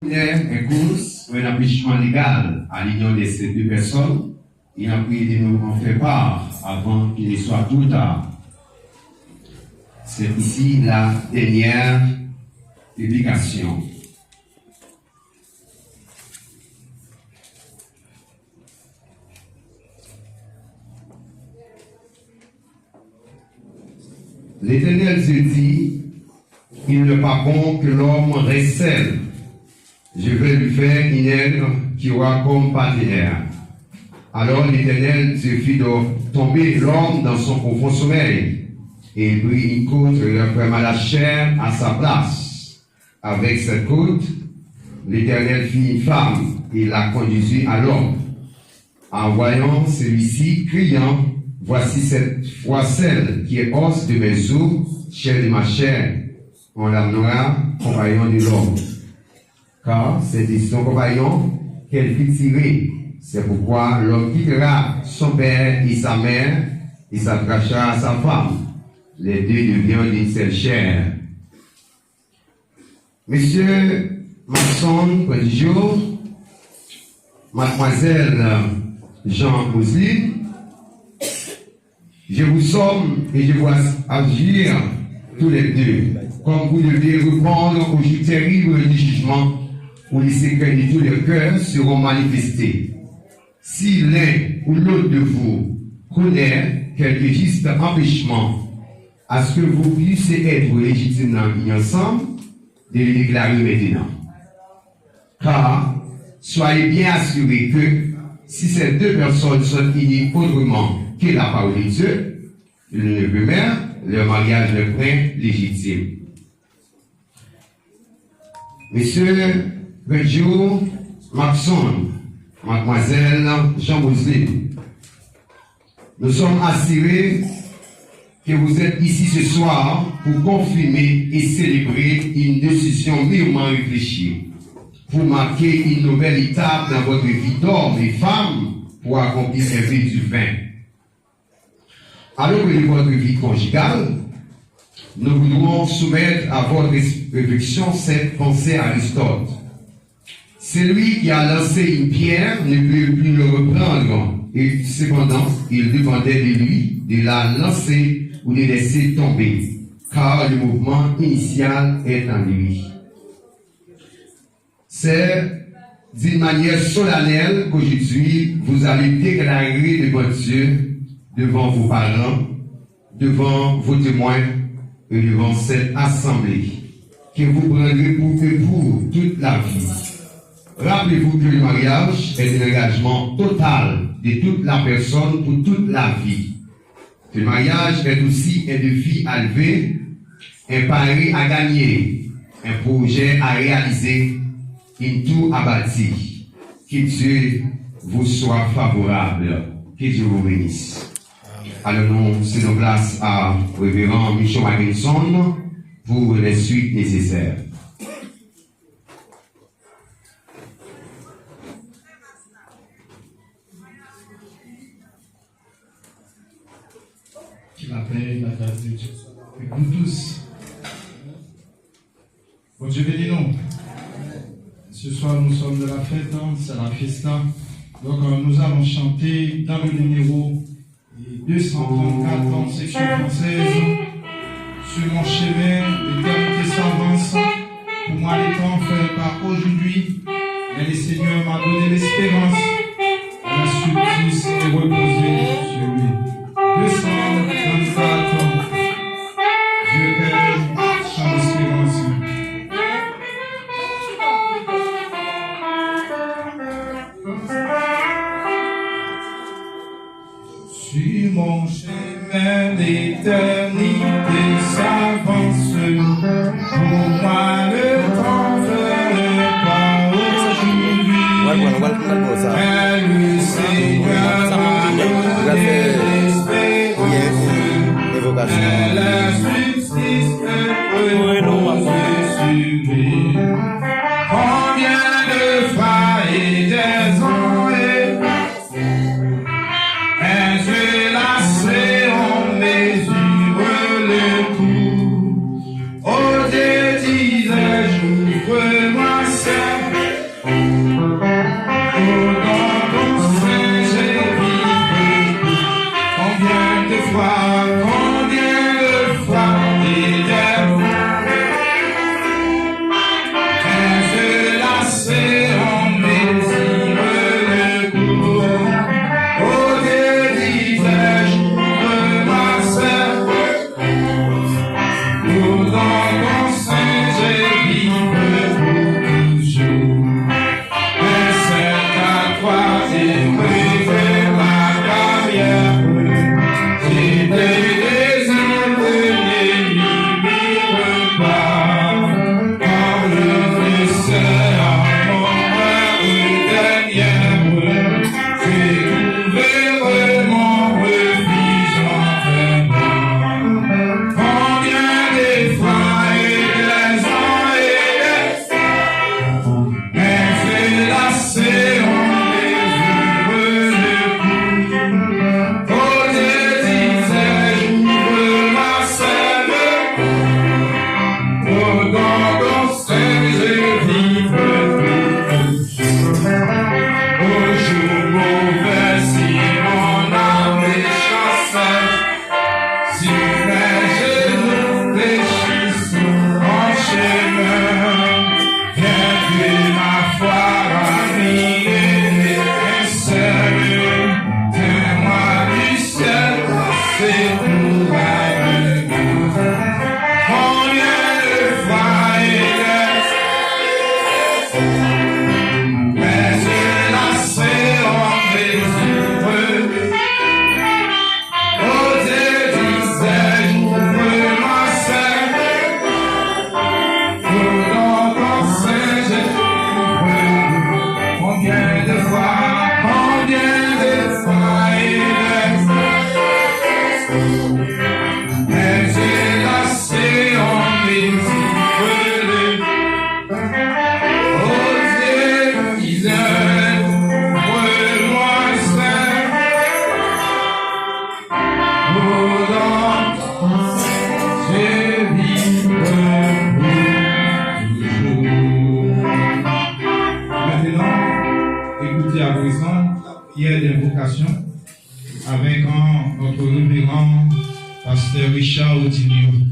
Un cause ou un empêchement légal à l'union de ces deux personnes, il a pris de nous en faire part avant qu'il ne soit trop tard. C'est ici la dernière publication. L'Éternel se dit, il n'est pas bon que l'homme reste seul. Je vais lui faire une aide qui aura comme partenaire. Alors l'Éternel se fit de tomber l'homme dans son profond sommeil. Et il prit une côte et le ferma la chair à sa place. Avec cette côte, l'Éternel fit une femme et la conduisit à l'homme. En voyant celui-ci, criant, voici cette fois celle qui est os de mes os, chair de ma chair. On l'amenera compagnon de l'homme. Car c'est de son compagnon qu'elle fit tirer. C'est pourquoi l'homme quittera son père et sa mère et s'attachera à sa femme. Les deux deviennent d'une seule chair. Monsieur Masson Prodigieux, mademoiselle Jean Mousseline, je vous somme et je vois agir tous les deux, comme vous devez répondre au jour terrible du jugement où les secrets de tous les cœurs seront manifestés. Si l'un ou l'autre de vous connaît quelque juste empêchement à ce que vous puissiez être légitimement mis ensemble, de le déclarer maintenant. Car, soyez bien assurés que si ces deux personnes sont unies autrement que la parole de Dieu, le neveu mère, leur mariage le prend légitime. Monsieur Benjou Maxon, mademoiselle Jean Mousseline, nous sommes assurés que vous êtes ici ce soir pour confirmer et célébrer une décision mûrement réfléchie, pour marquer une nouvelle étape dans votre vie d'homme et femme pour accomplir les vies du vin. Alors que votre vie conjugale, nous voudrons soumettre à votre réflexion cette pensée Aristote. Celui qui a lancé une pierre ne peut plus le reprendre, et cependant, il demandait de lui de la lancer ou de laisser tomber, car le mouvement initial est en lui. C'est d'une manière solennelle qu'aujourd'hui, vous allez déclarer devant Dieu, devant vos parents, devant vos témoins et devant cette assemblée, que vous prendrez pour toute la vie. Rappelez-vous que le mariage est un engagement total de toute la personne pour toute la vie. Le mariage est aussi un défi à lever, un pari à gagner, un projet à réaliser, une tour à bâtir. Que Dieu vous soit favorable. Que Dieu vous bénisse. Alors nous cédons place à révérend Michel Magnuson pour les suites nécessaires. Que la paix et la grâce de Dieu soient avec nous tous. Bon Dieu bénis-nous. Ce soir, nous sommes de la fête, c'est la fiesta. Donc, nous allons chanter dans le numéro 234 en section française. Sur mon chemin, l'éternité s'avance. Pour moi, les temps faits par aujourd'hui. Mais le Seigneur m'a donné l'espérance. La justice est reposée sur lui. 234 Dieu Père, chant d'espérance. Sur mon chemin, l'éternité s'avance. Pour moi, le temps ne pas aujourd'hui. Mais le Seigneur m'a donné l'espérance. Et la justice est reposée sur lui. Combien de fois et des ans est passé, mais je lassé, on mesure le coup. Oh Dieu disais, j'ouvre-moi seul. Avec notre révérend pasteur Richard Odilio.